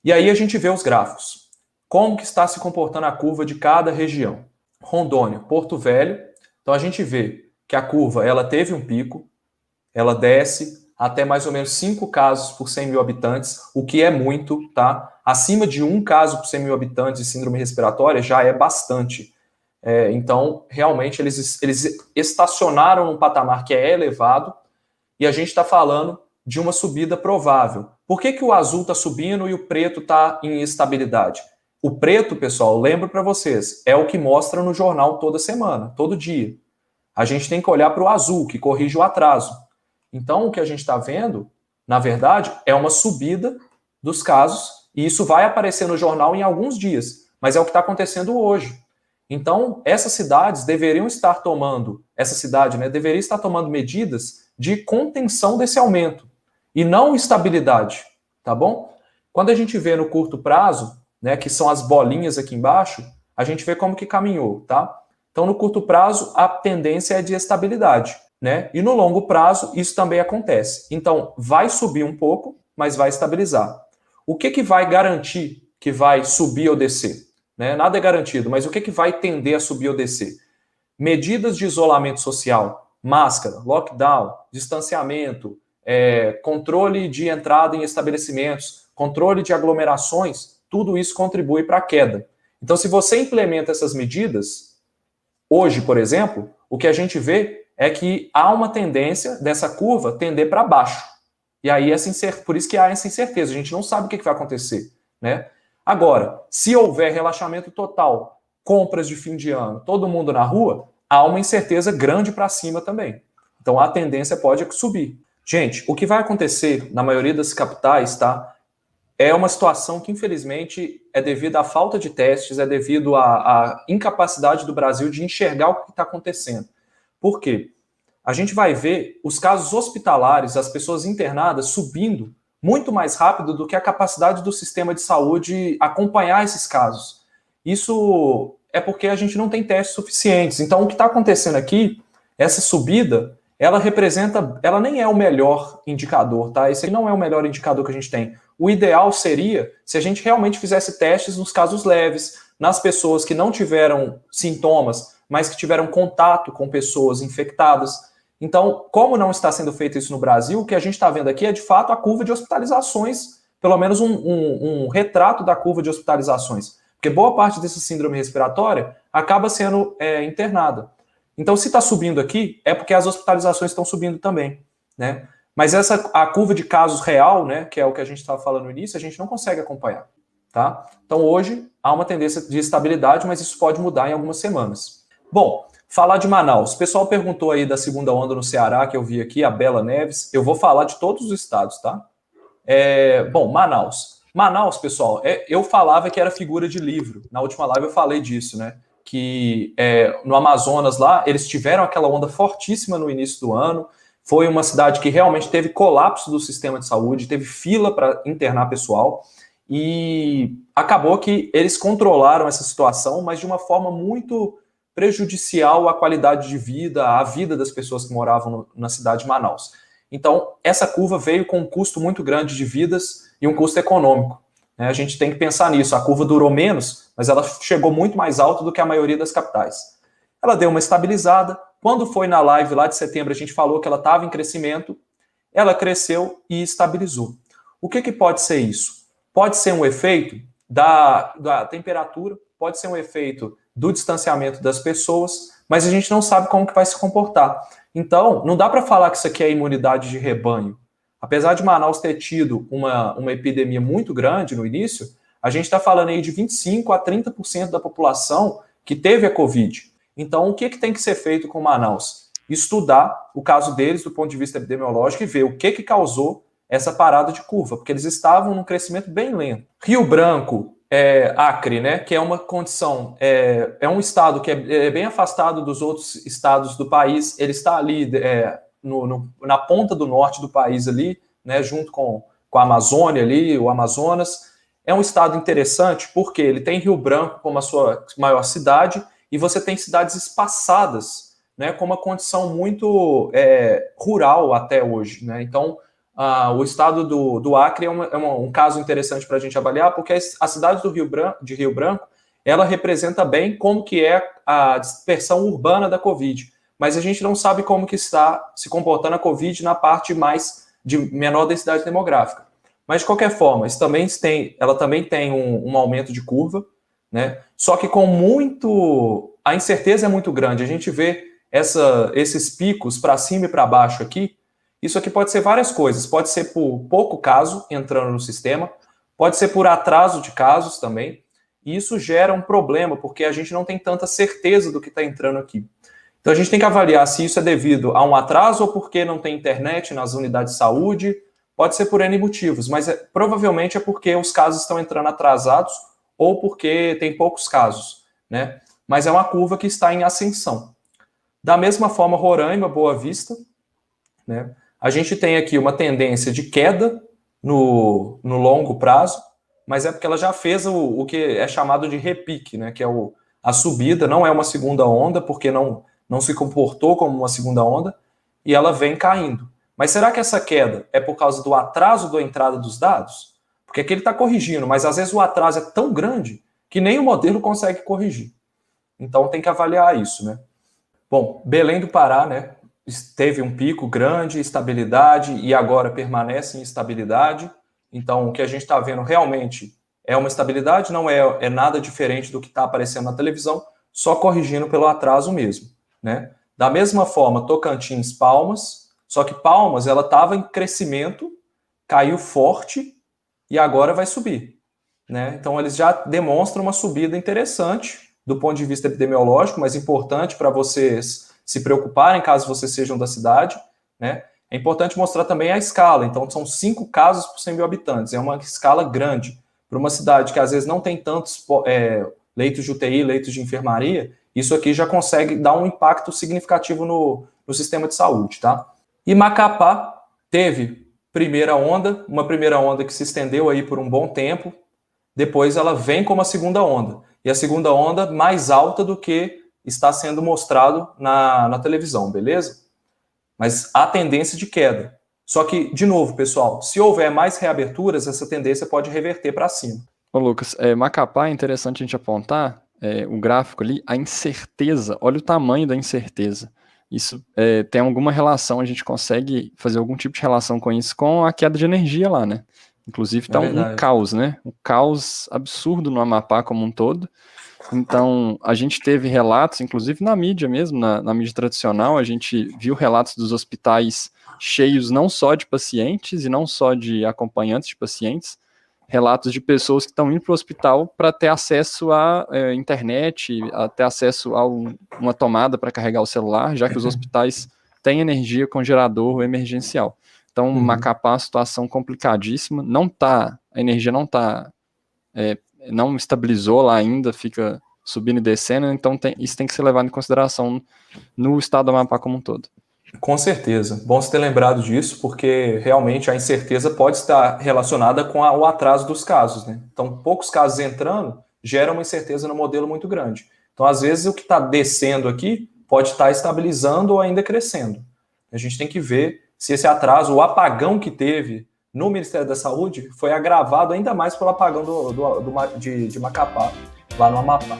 E aí a gente vê os gráficos. Como que está se comportando a curva de cada região? Rondônia, Porto Velho. Então a gente vê que a curva ela teve um pico, ela desce até mais ou menos 5 casos por 100 mil habitantes, o que é muito, tá? Acima de 1 caso por 100 mil habitantes de síndrome respiratória já é bastante. Então, realmente, eles estacionaram num patamar que é elevado e a gente está falando de uma subida provável. Por que, que o azul está subindo e o preto está em estabilidade? O preto, pessoal, lembro para vocês, é o que mostra no jornal toda semana, todo dia. A gente tem que olhar para o azul, que corrige o atraso. Então, o que a gente está vendo, na verdade, é uma subida dos casos, e isso vai aparecer no jornal em alguns dias, mas é o que está acontecendo hoje. Então, essas cidades deveriam estar tomando, essa cidade, né, deveria estar tomando medidas de contenção desse aumento, e não estabilidade, tá bom? Quando a gente vê no curto prazo, né, que são as bolinhas aqui embaixo, a gente vê como que caminhou, tá? Então, no curto prazo, a tendência é de estabilidade, né? E no longo prazo, isso também acontece. Então, vai subir um pouco, mas vai estabilizar. O que, que vai garantir que vai subir ou descer? Né? Nada é garantido, mas o que, que vai tender a subir ou descer? Medidas de isolamento social, máscara, lockdown, distanciamento, controle de entrada em estabelecimentos, controle de aglomerações, tudo isso contribui para a queda. Então, se você implementa essas medidas, hoje, por exemplo, o que a gente vê é que há uma tendência dessa curva tender para baixo. E aí, por isso que há essa incerteza, a gente não sabe o que vai acontecer, né? Agora, se houver relaxamento total, compras de fim de ano, todo mundo na rua, há uma incerteza grande para cima também. Então, a tendência pode subir. Gente, o que vai acontecer na maioria das capitais, tá? É uma situação que, infelizmente, é devido à falta de testes, é devido à incapacidade do Brasil de enxergar o que está acontecendo. Por quê? A gente vai ver os casos hospitalares, as pessoas internadas, subindo muito mais rápido do que a capacidade do sistema de saúde acompanhar esses casos. Isso é porque a gente não tem testes suficientes. Então, o que está acontecendo aqui, essa subida, ela nem é o melhor indicador, tá? Esse não é o melhor indicador que a gente tem. O ideal seria se a gente realmente fizesse testes nos casos leves, nas pessoas que não tiveram sintomas, mas que tiveram contato com pessoas infectadas. Então, como não está sendo feito isso no Brasil, o que a gente está vendo aqui é, de fato, a curva de hospitalizações, pelo menos um retrato da curva de hospitalizações. Porque boa parte dessa síndrome respiratória acaba sendo internada. Então, se está subindo aqui, é porque as hospitalizações estão subindo também, né? Mas a curva de casos real, né, que é o que a gente estava falando no início, a gente não consegue acompanhar, tá? Então, hoje, há uma tendência de estabilidade, mas isso pode mudar em algumas semanas. Bom, falar de Manaus. O pessoal perguntou aí da segunda onda no Ceará, que eu vi aqui, a Bela Neves. Eu vou falar de todos os estados, tá? Bom, Manaus. Manaus, pessoal, eu falava que era figura de livro. Na última live eu falei disso, né? Que no Amazonas lá, eles tiveram aquela onda fortíssima no início do ano. Foi uma cidade que realmente teve colapso do sistema de saúde, teve fila para internar pessoal. E acabou que eles controlaram essa situação, mas de uma forma muito prejudicial à qualidade de vida, à vida das pessoas que moravam na cidade de Manaus. Então, essa curva veio com um custo muito grande de vidas e um custo econômico. A gente tem que pensar nisso. A curva durou menos, mas ela chegou muito mais alta do que a maioria das capitais. Ela deu uma estabilizada. Quando foi na live lá de setembro, a gente falou que ela estava em crescimento. Ela cresceu e estabilizou. O que pode ser isso? Pode ser um efeito da temperatura, pode ser um efeito do distanciamento das pessoas, mas a gente não sabe como que vai se comportar. Então, não dá para falar que isso aqui é imunidade de rebanho. Apesar de Manaus ter tido uma epidemia muito grande no início, a gente está falando aí de 25% a 30% da população que teve a Covid. Então, o que tem que ser feito com Manaus? Estudar o caso deles do ponto de vista epidemiológico e ver o que causou essa parada de curva, porque eles estavam num crescimento bem lento. Rio Branco, Acre, né, que é uma condição, é um estado que é bem afastado dos outros estados do país, ele está ali na ponta do norte do país ali, né, junto com a Amazônia ali, o Amazonas. É um estado interessante porque ele tem Rio Branco como a sua maior cidade e você tem cidades espaçadas, né, com uma condição muito rural até hoje, né? Então, o estado do Acre é um caso interessante para a gente avaliar, porque a cidade de Rio Branco, ela representa bem como que é a dispersão urbana da Covid, mas a gente não sabe como que está se comportando a Covid na parte mais de menor densidade demográfica. Mas, de qualquer forma, ela também tem um aumento de curva, né? Só que a incerteza é muito grande. A gente vê esses picos para cima e para baixo aqui. Isso aqui pode ser várias coisas. Pode ser por pouco caso entrando no sistema, pode ser por atraso de casos também. E isso gera um problema, porque a gente não tem tanta certeza do que está entrando aqui. Então a gente tem que avaliar se isso é devido a um atraso ou porque não tem internet nas unidades de saúde. Pode ser por N motivos, mas provavelmente é porque os casos estão entrando atrasados ou porque tem poucos casos, né? Mas é uma curva que está em ascensão. Da mesma forma, Roraima, Boa Vista, né? A gente tem aqui uma tendência de queda no longo prazo, mas é porque ela já fez o que é chamado de repique, né? Que é a subida, não é uma segunda onda, porque não se comportou como uma segunda onda, e ela vem caindo. Mas será que essa queda é por causa do atraso da entrada dos dados? Porque aqui ele está corrigindo, mas às vezes o atraso é tão grande que nem o modelo consegue corrigir. Então tem que avaliar isso, né? Bom, Belém do Pará, né? Teve um pico grande, estabilidade, e agora permanece em estabilidade. Então o que a gente está vendo realmente é uma estabilidade, não é nada diferente do que está aparecendo na televisão, só corrigindo pelo atraso mesmo, né? Da mesma forma, Tocantins, Palmas, só que Palmas, ela estava em crescimento, caiu forte e agora vai subir, né? Então, eles já demonstram uma subida interessante do ponto de vista epidemiológico, mas importante para vocês se preocuparem caso vocês sejam da cidade, né? É importante mostrar também a escala. Então, são 5 casos por 100 mil habitantes. É uma escala grande. Para uma cidade que, às vezes, não tem tantos leitos de UTI, leitos de enfermaria, isso aqui já consegue dar um impacto significativo no sistema de saúde, tá? E Macapá teve uma primeira onda que se estendeu aí por um bom tempo, depois ela vem como a segunda onda, e a segunda onda mais alta do que está sendo mostrado na televisão, beleza? Mas há tendência de queda. Só que, de novo, pessoal, se houver mais reaberturas, essa tendência pode reverter para cima. Ô Lucas, Macapá é interessante a gente apontar, o gráfico ali, a incerteza, olha o tamanho da incerteza. Isso tem alguma relação, a gente consegue fazer algum tipo de relação com isso, com a queda de energia lá, né? Inclusive tá um caos, né? Um caos absurdo no Amapá como um todo. Então, a gente teve relatos, inclusive na mídia mesmo, na mídia tradicional, a gente viu relatos dos hospitais cheios não só de pacientes e não só de acompanhantes de pacientes, relatos de pessoas que estão indo para o hospital para ter acesso à internet, a ter acesso a uma tomada para carregar o celular, já que os hospitais têm energia com gerador emergencial. Então, Macapá, situação complicadíssima, a energia não estabilizou lá ainda, fica subindo e descendo, então isso tem que ser levado em consideração no estado do Amapá como um todo. Com certeza. Bom você ter lembrado disso, porque realmente a incerteza pode estar relacionada com o atraso dos casos, né? Então, poucos casos entrando gera uma incerteza no modelo muito grande. Então, às vezes, o que está descendo aqui pode estar estabilizando ou ainda crescendo. A gente tem que ver se esse atraso, o apagão que teve no Ministério da Saúde, foi agravado ainda mais pelo apagão de Macapá, lá no Amapá.